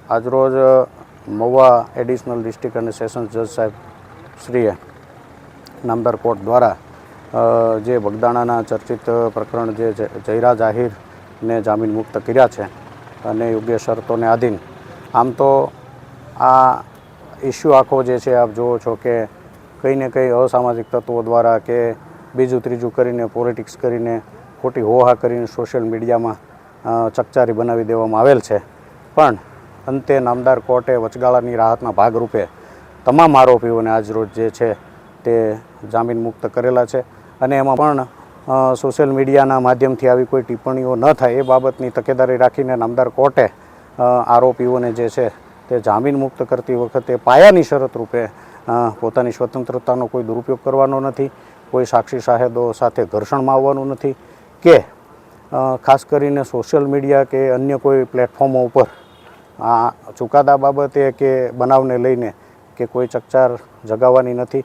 આજરોજ Mahuva additional district અને sessions જજ સાહેબ શ્રીએ નામદાર કોર્ટ દ્વારા જે બગદાણાના ચર્ચિત પ્રકરણ જે જયરાજ આહિરને જામીન મુક્ત કર્યા છે અને યોગ્ય શરતોને આધીન, આમ તો આ ઇસ્યુ આખો જે છે આપ જુઓ છો કે કંઈ ને કંઈ અસામાજિક તત્વો દ્વારા કે બીજું ત્રીજું કરીને પોલિટિક્સ કરીને ખોટી હોહા કરીને સોશિયલ મીડિયામાં ચકચારી બનાવી દેવામાં આવેલ છે. પણ અંતે નામદાર કોર્ટે વચગાળાની રાહતના ભાગરૂપે તમામ આરોપીઓને આજરોજ જે છે તે જામીન મુક્ત કરેલા છે અને એમાં પણ સોશિયલ મીડિયાના માધ્યમથી આવી કોઈ ટિપ્પણીઓ ન થાય એ બાબતની તકેદારી રાખીને નામદાર કોર્ટે આરોપીઓને જે છે તે જામીન મુક્ત કરતી વખતે પાયાની શરત રૂપે પોતાની સ્વતંત્રતાનો કોઈ દુરુપયોગ કરવાનો નથી, કોઈ સાક્ષી શાહેદો સાથે ઘર્ષણમાં આવવાનું નથી કે ખાસ કરીને સોશિયલ મીડિયા કે અન્ય કોઈ પ્લેટફોર્મો ઉપર આ ચુકાદા બાબતે કે બનાવને લઈને કે કોઈ ચકચાર જગાવવાની નથી.